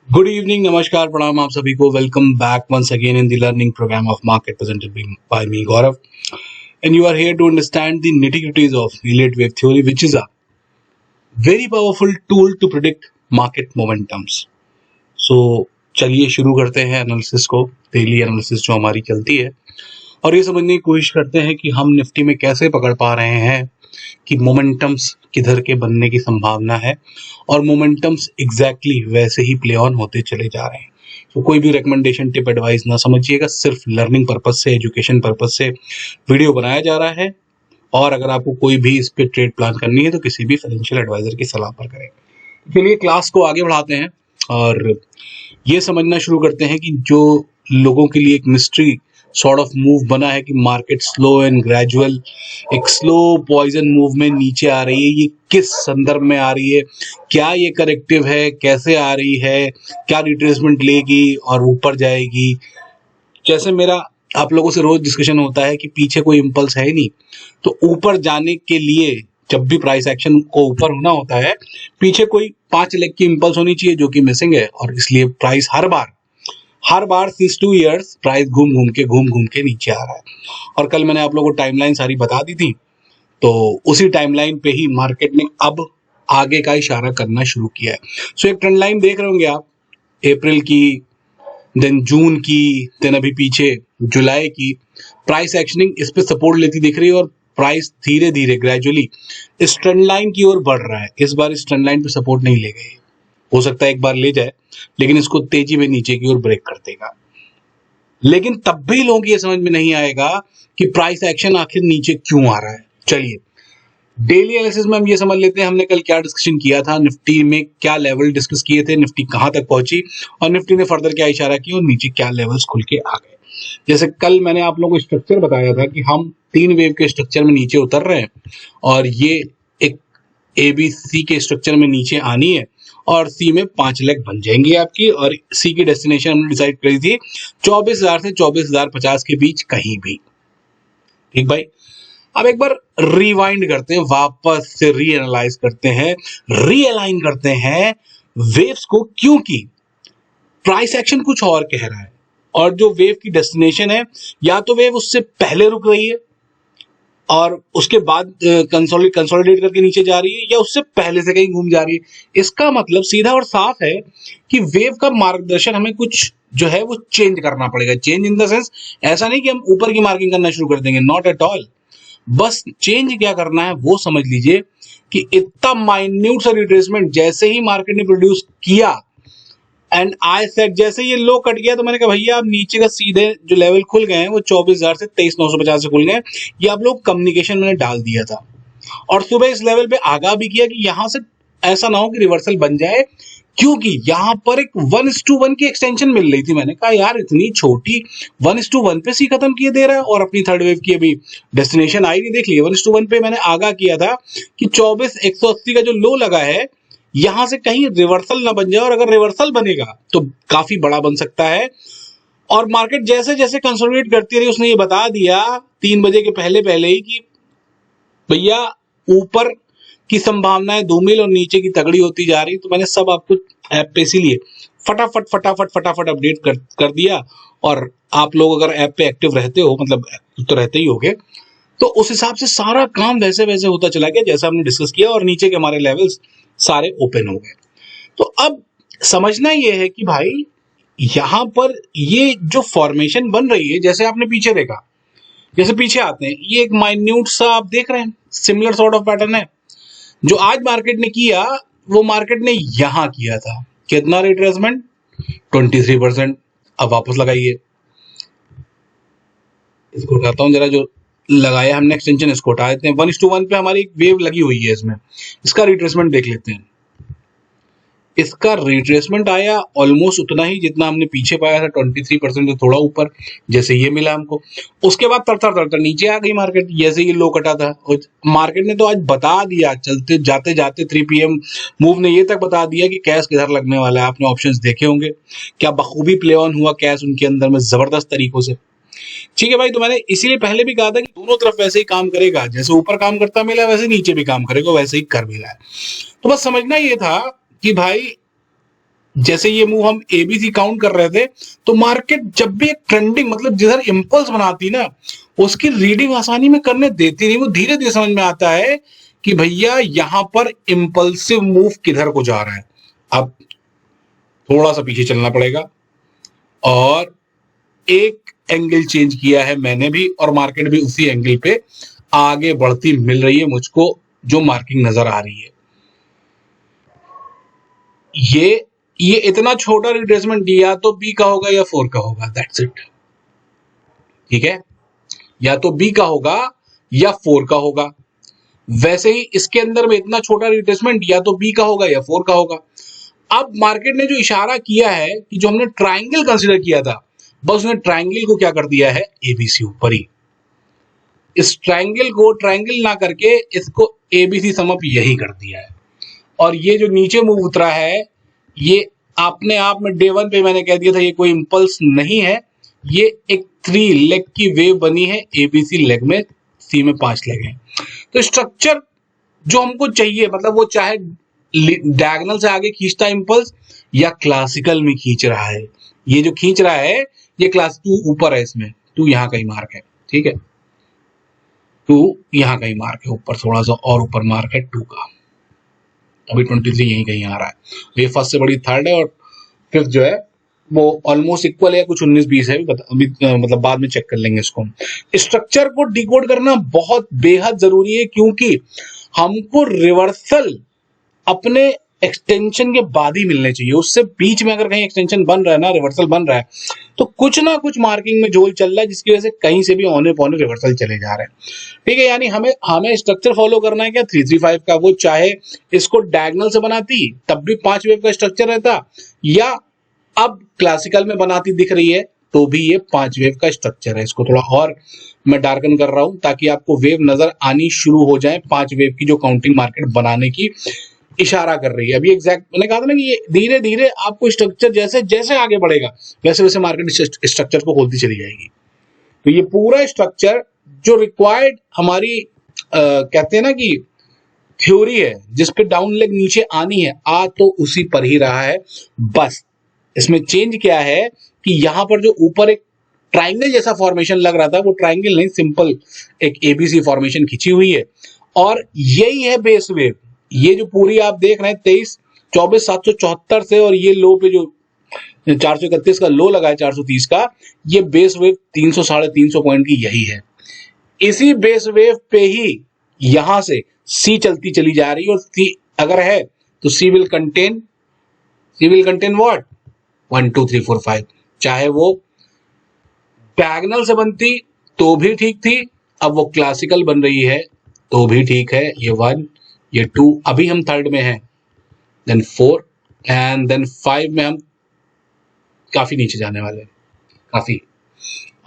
Good evening, नमस्कार, प्रणाम आप सभी को। Welcome back once again in the learning program of market presented by me Gaurav, and you are here to understand the nitty-gritties of relate wave theory, which is a very powerful tool to predict market momentums. So चलिए शुरू करते हैं analysis को, daily analysis जो हमारी चलती है, और ये समझने की कोशिश करते हैं कि हम निफ्टी में कैसे पकड़ पा रहे हैं कि मोमेंटम्स किधर के बनने की संभावना है, और मोमेंटम्स एग्जैक्टली वैसे ही प्ले ऑन होते चले जा रहे हैं। तो कोई भी रिकमेंडेशन, टिप, एडवाइस ना समझिएगा, सिर्फ लर्निंग पर्पज से, एजुकेशन पर्पज से वीडियो बनाया जा रहा है। और अगर आपको कोई भी इस पे ट्रेड प्लान करनी है तो किसी भी फाइनेंशियल एडवाइजर की सलाह पर करें। चलिए क्लास को आगे बढ़ाते हैं और ये समझना शुरू करते हैं कि जो लोगों के लिए एक मिस्ट्री सॉर्ट ऑफ मूव बना है कि मार्केट स्लो एंड ग्रेजुअल, एक स्लो पॉइजन मूव में नीचे आ रही है, ये किस संदर्भ में आ रही है, क्या ये करेक्टिव है, कैसे आ रही है, क्या रिट्रेसमेंट लेगी और ऊपर जाएगी। जैसे मेरा आप लोगों से रोज डिस्कशन होता है कि पीछे कोई इम्पल्स है ही नहीं, तो ऊपर जाने के लिए जब भी प्राइस एक्शन को ऊपर होना होता है, पीछे कोई 5 लेग की इम्पल्स होनी चाहिए, जो कि मिसिंग है। और इसलिए प्राइस हर बार 6 ईयर्स प्राइस घूम घूम के नीचे आ रहा है। और कल मैंने आप लोगों को टाइमलाइन सारी बता दी थी, तो उसी टाइमलाइन पे ही मार्केट ने अब आगे का इशारा करना शुरू किया है। सो एक ट्रेंड लाइन देख रहे होंगे आप, अप्रैल की, देन जून की, देन अभी पीछे जुलाई की प्राइस एक्शनिंग इस पे सपोर्ट लेती दिख रही है, और प्राइस धीरे धीरे ग्रेजुअली इस ट्रेंड लाइन की ओर बढ़ रहा है। इस बार इस ट्रेंड लाइन पे सपोर्ट नहीं ले गई, हो सकता है एक बार ले जाए, लेकिन इसको तेजी में नीचे की ओर ब्रेक कर देगा। लेकिन तब भी लोगों की ये समझ में नहीं आएगा कि प्राइस एक्शन आखिर नीचे क्यों आ रहा है। चलिए डेली एनालिसिस में हम ये समझ लेते हैं हमने कल क्या डिस्कशन किया था, निफ्टी में क्या लेवल डिस्कस किए थे, निफ्टी कहां तक पहुंची और निफ्टी ने फर्दर क्या इशारा किया और नीचे क्या लेवल्स खुल के आ गए। जैसे कल मैंने आप लोगों को स्ट्रक्चर बताया था कि हम 3 वेव के स्ट्रक्चर में नीचे उतर रहे हैं, और ये एक ABC के स्ट्रक्चर में नीचे आनी है, और सी में 5 लेग बन जाएंगी आपकी, और सी की डेस्टिनेशन हमने डिसाइड करी थी 24,000 से 24,050 के बीच कहीं भी। ठीक भाई, अब एक बार रिवाइंड करते हैं, वापस से रीएनालाइज करते हैं, रीअलाइन करते हैं वेव्स को, क्योंकि प्राइस एक्शन कुछ और कह रहा है, और जो वेव की डेस्टिनेशन है, या तो वेव उससे पहले रुक रही है और उसके बाद कंसोलिडेट करके नीचे जा रही है, या उससे पहले से कहीं घूम जा रही है। इसका मतलब सीधा और साफ है कि वेव का मार्गदर्शन हमें कुछ जो है वो चेंज करना पड़ेगा। चेंज इन द सेंस, ऐसा नहीं कि हम ऊपर की मार्किंग करना शुरू कर देंगे, नॉट एट ऑल। बस चेंज क्या करना है वो समझ लीजिए कि इतना माइन्यूट सा रिट्रेसमेंट जैसे ही मार्केट ने प्रोड्यूस किया, एंड आई सेड जैसे ये लो कट गया, तो मैंने कहा भैया अब नीचे का सीधे जो लेवल खुल गए हैं वो 24,000 से 23,950 से खुल गए। ये आप लोग कम्युनिकेशन मैंने डाल दिया था, और सुबह इस लेवल पे आगाह भी किया कि यहां से ऐसा ना हो कि रिवर्सल बन जाए, क्योंकि यहां पर एक 1:1 की एक्सटेंशन मिल रही थी। मैंने कहा यार इतनी छोटी 1:1 पे सी खत्म किए दे रहा है, और अपनी थर्ड वेव की अभी डेस्टिनेशन आई नहीं, देख लिया 1:1 पे। मैंने आगाह किया था कि 24,180 का जो लो लगा है, यहां से कहीं रिवर्सल ना बन जाए, और अगर रिवर्सल बनेगा तो काफी बड़ा बन सकता है। और मार्केट जैसे जैसे कंसोलिडेट करती रही, उसने ये बता दिया 3 बजे के पहले पहले ही कि भैया ऊपर की संभावनाएं धूमिल और नीचे की तगड़ी होती जा रही। तो मैंने सब आपको ऐप पे इसीलिए फटाफट अपडेट कर दिया। और आप लोग अगर ऐप पे एक्टिव रहते हो, मतलब तो रहते ही होगे, तो उस हिसाब से सारा काम वैसे वैसे होता चला गया जैसा हमने डिस्कस किया, और नीचे के हमारे लेवल्स सारे ओपन हो गए। तो अब समझना यह है कि भाई यहां पर ये जो फॉर्मेशन बन रही है, जैसे आपने पीछे देखा, जैसे पीछे आते हैं, ये एक माइन्यूट सा आप देख रहे हैं, सिमिलर सॉर्ट ऑफ पैटर्न है। जो आज मार्केट ने किया, वो मार्केट ने यहां किया था। कितना रिट्रेसमेंट? 23%। अब वापस लगाइए, इसको हटाता हूं जरा, जो लगाया हमने एक्सटेंशन इसको हटा देते हैं। 1:1 पे हमारी एक वेव लगी हुई है, इसमें इसका रिट्रेसमेंट देख लेते हैं। इसका रिट्रेसमेंट आया ऑलमोस्ट उतना ही जितना हमने पीछे पाया था, 23% से थोड़ा ऊपर, जैसे ये मिला हमको। उसके बाद तर नीचे आ गई मार्केट, जैसे ये लो कटा था। और मार्केट ने तो आज बता दिया, चलते जाते जाते 3 PM मूव ने ये तक बता दिया कि कैश किधर लगने वाला है। आपने ऑप्शंस देखे होंगे, क्या बखूबी प्ले ऑन हुआ कैश उनके अंदर में जबरदस्त तरीकों से। ठीक है भाई, तो मैंने इसीलिए पहले भी कहा था कि दोनों तरफ वैसे ही काम करेगा, जैसे ऊपर काम करता मिला वैसे नीचे भी काम करेगा, वैसे ही कर मिला है। तो बस समझना ये था कि भाई जैसे ये मूव हम एबीसी काउंट कर रहे थे, तो मार्केट जब भी एक ट्रेंडिंग मतलब जिधर इंपल्स बनाती ना, उसकी रीडिंग आसानी में करने देती नहीं। वो धीरे धीरे समझ में आता है कि भैया यहां पर इंपल्सिव मूव किधर को जा रहा है। अब थोड़ा सा पीछे चलना पड़ेगा, और एक एंगल चेंज किया है मैंने भी, और मार्केट भी उसी एंगल पे आगे बढ़ती मिल रही है मुझको, जो मार्किंग नजर आ रही है। ये इतना छोटा रिट्रेसमेंट या तो बी का होगा या 4 का होगा, दैट्स इट। ठीक है, या तो बी का होगा या 4 का होगा। वैसे ही इसके अंदर में इतना छोटा रिट्रेसमेंट या तो बी का होगा या 4 का होगा। अब मार्केट ने जो इशारा किया है कि जो हमने ट्राइंगल कंसीडर किया था, बस उसने ट्राइंगल को क्या कर दिया है, एबीसी ऊपर ही। इस ट्राइंगल को ट्राइंगल ना करके इसको एबीसी समअप यही कर दिया है। और ये जो नीचे मूव उतरा है, ये अपने आप में डे 1 पे मैंने कह दिया था ये कोई इंपल्स नहीं है, ये एक 3 लेग की वेव बनी है। एबीसी लेग में, सी में 5 लेग हैं। तो स्ट्रक्चर जो हमको चाहिए, मतलब वो चाहे डायगोनल से आगे खींचता इंपल्स या क्लासिकल में खींच रहा है। ये जो खींच रहा है ये क्लास 2 ऊपर है, इसमें 2 यहाँ कहीं मार्क है। ठीक है, 2 यहाँ कहीं मार्क है, ऊपर थोड़ा सा और ऊपर मार्क है 2 का। अभी 23 यहीं कहीं आ रहा है। ये फर्स्ट से बड़ी थर्ड है, और फिफ्थ जो है वो ऑलमोस्ट इक्वल है, कुछ 19-20 है। अभी मतलब बाद में चेक कर लेंगे इसको। स्ट्रक्चर को डिकोड करना बहुत बेहद जरूरी है, क्योंकि हमको रिवर्सल अपने एक्सटेंशन के बाद ही मिलने चाहिए। उससे बीच में अगर कहीं एक्सटेंशन बन रहा है ना, रिवर्सल बन रहा है, तो कुछ ना कुछ मार्किंग में झोल चल रहा है, जिसकी वजह से कहीं से भी औने पौने रिवर्सल चले जा रहे हैं। ठीक है, यानी हमें स्ट्रक्चर फॉलो करना है क्या, 335 का। वो चाहे इसको डायगोनल से बनाती तब भी 5 वेव का स्ट्रक्चर रहता, या अब क्लासिकल में बनाती दिख रही है तो भी ये 5 वेव का स्ट्रक्चर है। इसको थोड़ा और मैं डार्कन कर रहा हूं ताकि आपको वेव नजर आनी शुरू हो जाए, 5 वेव की जो काउंटिंग मार्केट बनाने की इशारा कर रही है। अभी एग्जैक्ट मैंने कहा था ना कि ये धीरे धीरे आपको स्ट्रक्चर जैसे जैसे आगे बढ़ेगा वैसे वैसे मार्केट स्ट्रक्चर को खोलती चली जाएगी। तो ये पूरा स्ट्रक्चर जो रिक्वायर्ड हमारी कहते हैं ना कि थ्योरी है, जिस पे डाउन लेग नीचे आनी है, आ तो उसी पर ही रहा है। बस इसमें चेंज क्या है कि यहां पर जो ऊपर एक ट्राइंगल जैसा फॉर्मेशन लग रहा था, वो ट्राइंगल नहीं, सिंपल एक एबीसी फॉर्मेशन खींची हुई है, और यही है बेस वेव। ये जो पूरी आप देख रहे हैं 23-24-774 से, और ये लो पे जो 431 का लो लगा है 430 का, ये बेस वेव 300-350 पॉइंट की यही है। इसी बेस वेव पे ही यहां से सी चलती चली जा रही है, और सी अगर है तो सी विल कंटेन व्हाट, 1 2 3 4 5। चाहे वो डायगोनल से बनती तो भी ठीक थी, अब वो क्लासिकल बन रही है तो भी ठीक है। ये 1, ये 2, अभी हम थर्ड में हैं, देन 4 एंड देन 5 में हम काफी नीचे जाने वाले हैं, काफी।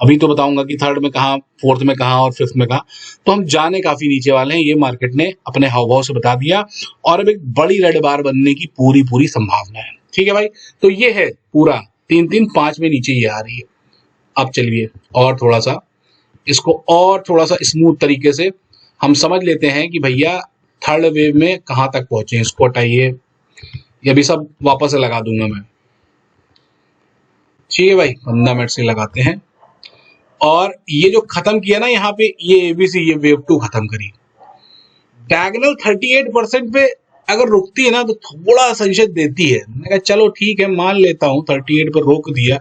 अभी तो बताऊंगा कि थर्ड में कहाँ, फोर्थ में कहाँ और फिफ्थ में कहाँ, तो हम जाने काफी नीचे वाले हैं। ये मार्केट ने अपने हाव भाव से बता दिया, और अब एक बड़ी रेड बार बनने की पूरी संभावना है। ठीक है भाई, तो ये है पूरा 3-3-5 में नीचे ये आ रही है। अब चलिए और थोड़ा सा इसको और थोड़ा सा स्मूथ तरीके से हम समझ लेते हैं कि भैया थर्ड वेव में कहां तक पहुंचे। इसको हटाइए, ये भी सब वापस से लगा दूंगा मैं। ठीक है भाई, 15 मिनट से लगाते हैं। और ये जो खत्म किया ना यहाँ पे, ये एबीसी, ये वेव 2 खत्म करी। डायगोनल 38% पे अगर रुकती है ना तो थोड़ा संशय देती है। मैंने कहा चलो ठीक है, मान लेता हूं 38 पे रोक दिया।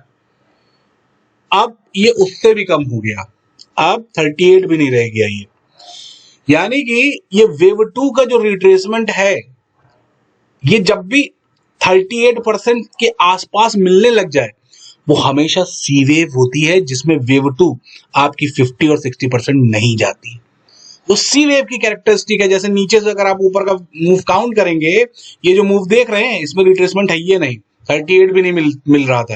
अब ये उससे भी कम हो गया, अब 38 भी नहीं रह गया ये। यानी कि ये वेव 2 का जो रिट्रेसमेंट है, ये जब भी 38% के आसपास मिलने लग जाए, वो हमेशा सी वेव होती है, जिसमें वेव 2 आपकी 50 और 60% नहीं जाती। तो सी वेव की कैरेक्टरिस्टिक है। जैसे नीचे से अगर आप ऊपर का मूव काउंट करेंगे, ये जो मूव देख रहे हैं इसमें रिट्रेसमेंट है ये नहीं, 38 भी नहीं मिल रहा था,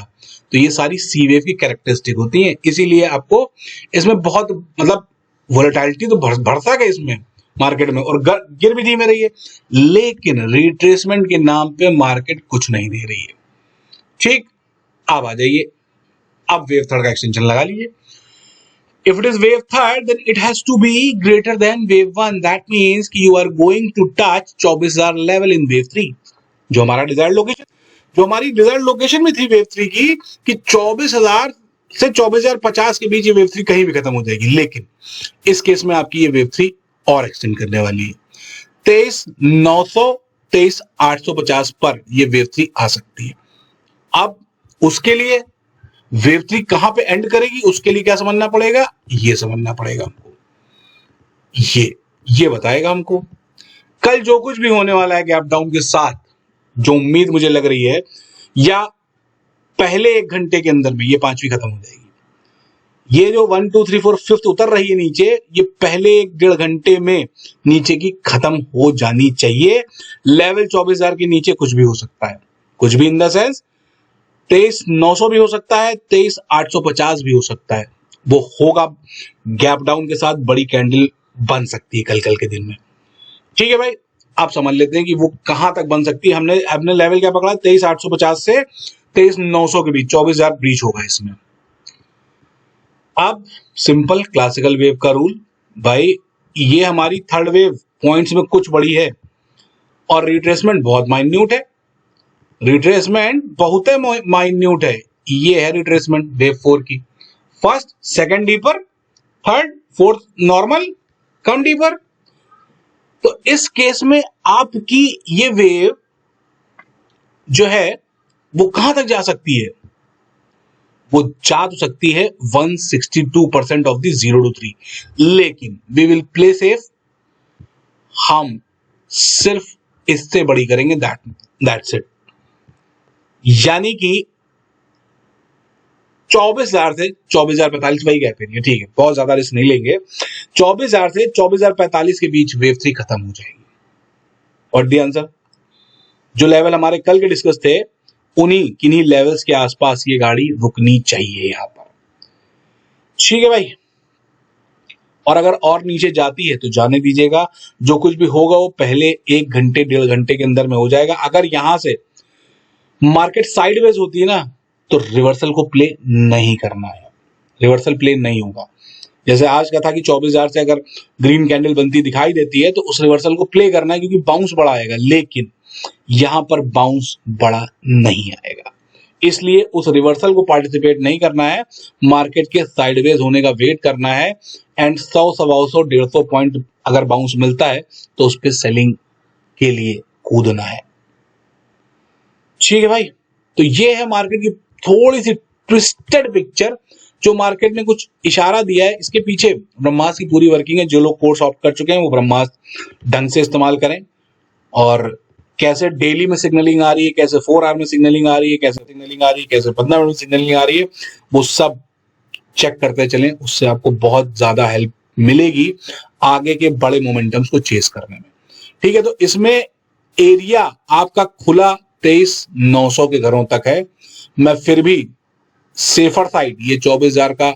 तो ये सारी सी वेव की कैरेक्टरिस्टिक होती है। इसीलिए आपको इसमें बहुत मतलब वोलेटिलिटी तो भरसक है इसमें मार्केट में, और गिर भी धीमे रही है, लेकिन रिट्रेसमेंट के नाम पे मार्केट कुछ नहीं दे रही है। ठीक, अब आ जाइए, अब वेव थर्ड का एक्सटेंशन लगा लीजिए। If it is wave third, then it has to be greater than wave 1. That means कि you are going to touch 24,000 level in wave 3, जो हमारा डिजायर्ड लोकेशन। जो हमारी डिजायर्ड लोकेशन में थी वेव 3 की कि 24,000 से 24,050 के बीच ये वेव 3 कहीं भी खत्म हो जाएगी, लेकिन इस केस में आपकी ये वेव 3 और एक्सटेंड करने वाली है। 23,900 23,850 पर ये वेव 3 आ सकती है। अब उसके लिए वेव 3 कहां पे एंड करेगी, उसके लिए क्या समझना पड़ेगा, ये समझना पड़ेगा हमको, ये बताएगा हमको कल जो कुछ भी होने वाला है गैप डाउन के साथ, जो उम्मीद मुझे लग रही है, या पहले 1 घंटे के अंदर में ये पांचवी खत्म हो जाएगी। ये जो 1 2 3 4 5th उतर रही है नीचे, ये पहले 1-1.5 घंटे में नीचे की खत्म हो जानी चाहिए। लेवल 24,000 के नीचे कुछ भी हो सकता है, कुछ भी इन द सेंस 23,900 भी हो सकता है, 23,850 भी हो सकता है, वो होगा। गैप डाउन के साथ बड़ी कैंडल बन सकती है कल के दिन में। ठीक है भाई, आप समझ लेते हैं कि वो कहां तक बन सकती है। हमने लेवल क्या पकड़ा, 23,850 से 23,900 के बीच, 24,000 ब्रीच होगा इसमें। अब सिंपल क्लासिकल वेव का रूल, भाई ये हमारी थर्ड वेव पॉइंट्स में कुछ बड़ी है और रिट्रेसमेंट बहुत माइन्यूट है, रिट्रेसमेंट बहुत माइन्यूट है। ये है रिट्रेसमेंट वेव 4 की, first second deeper, third fourth normal, कम डीपर। तो इस केस में आपकी ये वेव जो है वो कहां तक जा सकती है, वो जा तो सकती है 162% ऑफ द 0 to 3, लेकिन वी विल प्ले सेफ, हम सिर्फ इससे बड़ी करेंगे, दैट्स इट। यानी कि 24,000 से 24,045 वही गैप एरिया, ठीक है, बहुत ज्यादा रिस्क नहीं लेंगे। 24,000 से 24,045 के बीच वेव 3 खत्म हो जाएगी। और दी आंसर, जो लेवल हमारे कल के डिस्कस थे, उन्हीं किन्हीं लेवल्स के आसपास ये गाड़ी रुकनी चाहिए यहां पर। ठीक है भाई, और अगर और नीचे जाती है तो जाने दीजिएगा, जो कुछ भी होगा वो पहले 1-1.5 घंटे के अंदर में हो जाएगा। अगर यहां से मार्केट साइडवेज होती है ना, तो रिवर्सल को प्ले नहीं करना है, रिवर्सल प्ले नहीं होगा। जैसे आज का था कि 24,000 से अगर ग्रीन कैंडल बनती दिखाई देती है तो उस रिवर्सल को प्ले करना है, क्योंकि बाउंस बड़ा आएगा, लेकिन यहां पर बाउंस बड़ा नहीं आएगा, इसलिए उस रिवर्सल को पार्टिसिपेट नहीं करना है, मार्केट के साइडवेज होने का वेट करना है। एंड 100, 125, 150 पॉइंट अगर बाउंस मिलता है तो उस पर सेलिंग के लिए कूदना है। ठीक है भाई, तो ये है मार्केट की थोड़ी सी ट्विस्टेड पिक्चर, जो मार्केट ने कुछ इशारा दिया है। इसके पीछे ब्रह्मास्त्र की पूरी वर्किंग है। जो लोग कोर्स ऑप्ट कर चुके हैं वो ब्रह्मास्त्र ढंग से इस्तेमाल करें, और कैसे डेली में सिग्नलिंग आ रही है, कैसे 4 आवर में सिग्नलिंग आ रही है, कैसे सिग्नलिंग आ रही है, कैसे 15 मिनट में सिग्नलिंग आ रही है, वो सब चेक करते चलें। उससे आपको बहुत ज्यादा हेल्प मिलेगी आगे के बड़े मोमेंटम्स को चेस करने में। ठीक है, तो इसमें एरिया आपका खुला 23,900 के घरों तक है। मैं फिर भी सेफर साइड ये 24,000 का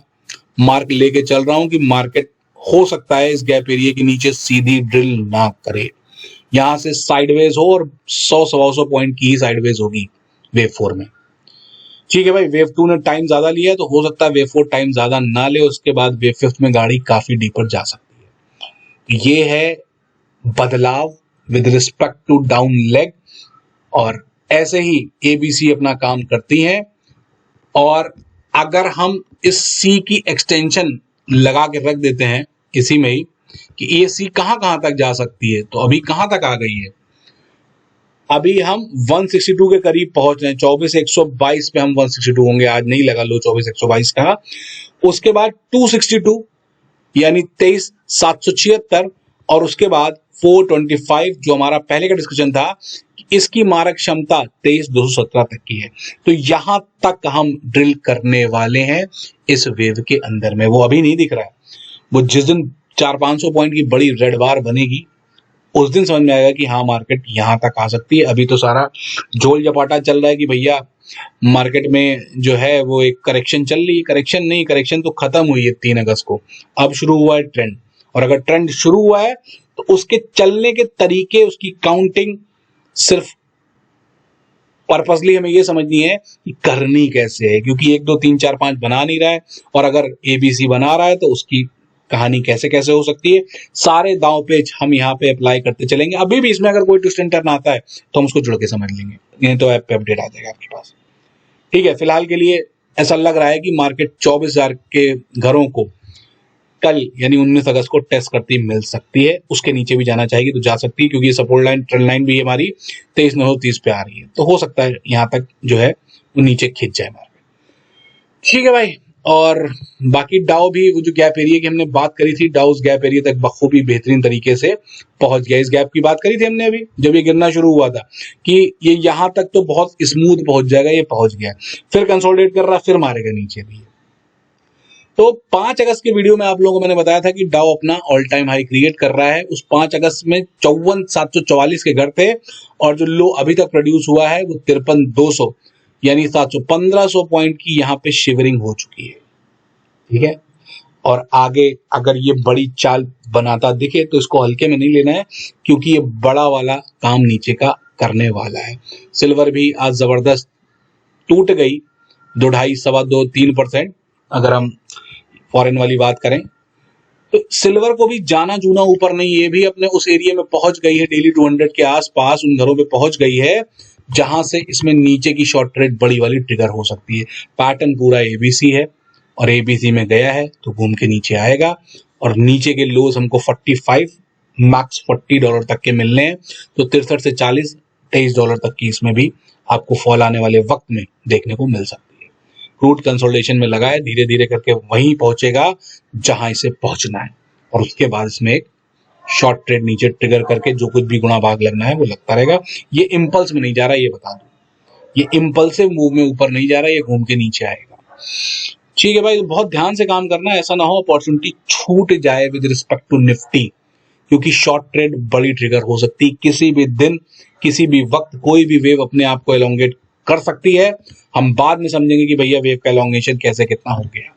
मार्क लेके चल रहा हूं कि मार्केट हो सकता है इस गैप एरिया के नीचे सीधी ड्रिल ना करे, यहां से साइडवेज हो, और 100-125 पॉइंट की ही साइडवेज होगी वेव 4 में। ठीक है भाई, वेव 2 ने टाइम ज्यादा लिया है, तो हो सकता है वेव 4 टाइम ज्यादा ना ले, उसके बाद वेव 5 में गाड़ी काफी डीपर जा सकती है। ये है बदलाव with respect to down leg, और ऐसे ही एबीसी अपना काम करती है। और अगर हम इस सी की एक्सटेंशन लगा के रख देते हैं इसी में ही कि ये सी कहां तक जा सकती है, तो अभी कहां तक आ गई है, अभी हम 162 के करीब पहुंच रहे हैं। 24,122 पे हम 162 होंगे, आज नहीं लगा लो 24,122 का। उसके बाद 262 यानी 23,776, और उसके बाद 425 जो हमारा पहले का डिस्कशन था, इसकी मारक क्षमता 23,217 तक की है। तो यहां तक हम ड्रिल करने वाले हैं इस वेव के अंदर में। वो अभी नहीं दिख रहा है, वो जिस दिन 400-500 पॉइंट की बड़ी रेड बार बनेगी उस दिन समझ में आएगा कि हाँ मार्केट यहां तक आ सकती है। अभी तो सारा झोल झपाटा चल रहा है कि भैया मार्केट में जो है वो एक करेक्शन चल रही है। करेक्शन नहीं, करेक्शन तो खत्म हुई है 3 अगस्त को, अब शुरू हुआ है ट्रेंड। और अगर ट्रेंड शुरू हुआ है तो उसके चलने के तरीके, उसकी काउंटिंग सिर्फ पर्पसली हमें ये समझनी है कि करनी कैसे है, क्योंकि 1 2 3 4 5 बना नहीं रहा है, और अगर एबीसी बना रहा है तो उसकी कहानी कैसे कैसे हो सकती है, सारे दांव पेच हम यहाँ पे अप्लाई करते चलेंगे। अभी भी इसमें अगर कोई ट्विस्ट एंड टर्न आता है तो हम उसको जुड़ के समझ लेंगे, नहीं तो ऐप पे अपडेट आ जाएगा आपके पास। ठीक है, फिलहाल के लिए ऐसा लग रहा है कि मार्केट 24,000 के घरों को कल यानी 19 अगस्त को टेस्ट करती मिल सकती है। उसके नीचे भी जाना चाहेगी तो जा सकती है, क्योंकि सपोर्ट लाइन ट्रेंड लाइन भी हमारी 23,930 पे आ रही है, तो हो सकता है यहाँ तक जो है वो नीचे खिंच जाए मार्केट। ठीक है भाई, और बाकी डाउ भी वो जो गैप एरिया की हमने बात करी थी, डाउ उस गैप एरिया तक बखूबी बेहतरीन तरीके से पहुंच गया। इस गैप की बात करी थी हमने अभी जब ये गिरना शुरू हुआ था कि ये यहाँ तक तो बहुत स्मूथ पहुंच जाएगा, ये पहुंच गया, फिर कंसोलिडेट कर रहा, फिर मारेगा नीचे भी। तो 5 अगस्त के वीडियो में आप लोगों को मैंने बताया था कि डाउ अपना ऑल टाइम हाई क्रिएट कर रहा है। उस 5 अगस्त में 54,744 के घर थे, और जो लो अभी तक प्रोड्यूस हुआ है वो 53,200 यानी 1500 पॉइंट की यहाँ पे शिवरिंग हो चुकी है। ठीक है, और आगे अगर ये बड़ी चाल बनाता दिखे तो इसको हल्के में नहीं लेना है, क्योंकि ये बड़ा वाला काम नीचे का करने वाला है। सिल्वर भी आज जबरदस्त टूट गई, 2.5 सवा 2 3%। अगर हम फॉरेन वाली बात करें तो सिल्वर को भी जाना जूना ऊपर नहीं, ये भी अपने उस एरिया में पहुंच गई है, डेली 200 के आसपास उन घरों पे पहुंच गई है जहां से इसमें नीचे की शॉर्ट ट्रेड बड़ी वाली ट्रिगर हो सकती है। पैटर्न पूरा एबीसी है, और एबीसी में गया है तो घूम के नीचे आएगा, और नीचे के लोज हमको 45 मैक्स $40 तक के मिलने हैं, तो 63 से 40 $23 तक की इसमें भी आपको फॉल आने वाले वक्त में देखने को मिल सकती है। क्रूड कंसोलिडेशन में लगा है, धीरे धीरे करके वहीं पहुंचेगा जहां इसे पहुंचना है, और उसके बाद इसमें एक शॉर्ट ट्रेड नीचे ट्रिगर करके जो कुछ भी गुणा भाग लगना है वो लगता रहेगा। ये इंपल्स में नहीं जा रहा, ये बता दूं, ये इंपल्सिव मूव में ऊपर नहीं जा रहा, ये घूम के नीचे आएगा। ठीक है भाई, बहुत ध्यान से काम करना है, ऐसा ना हो अपॉर्चुनिटी छूट जाए विद रिस्पेक्ट टू निफ्टी, क्योंकि शॉर्ट ट्रेड बड़ी ट्रिगर हो सकती है किसी भी दिन, किसी भी वक्त। कोई भी वेव अपने आप को एलोंगेट कर सकती है, हम बाद में समझेंगे कि भैया वेव का एलोंगेशन कैसे कितना हो गया।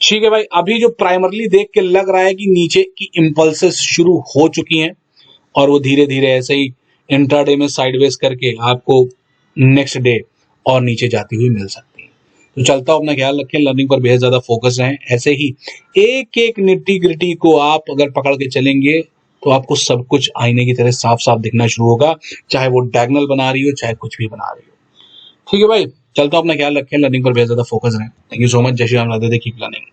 ठीक है भाई, अभी जो प्राइमरली देख के लग रहा है कि नीचे की इंपल्सेस शुरू हो चुकी हैं, और वो धीरे धीरे ऐसे ही इंट्राडे में साइडवेज करके आपको नेक्स्ट डे और नीचे जाती हुई मिल सकती है। तो चलता हूं, अपना ख्याल रखें, लर्निंग पर बेहद ज्यादा फोकस रहें। ऐसे ही एक एक निट्टी ग्रिटी को आप अगर पकड़ के चलेंगे तो आपको सब कुछ आईने की तरह साफ साफ दिखना शुरू होगा, चाहे वो डायगोनल बना रही हो, चाहे कुछ भी बना रही हो। ठीक है भाई, चलता हूं, अपना ख्याल रखें, लर्निंग पर बेहद ज्यादा फोकस रहें। थैंक यू सो मच, जय श्री राम, राधे राधे, कीप लर्निंग।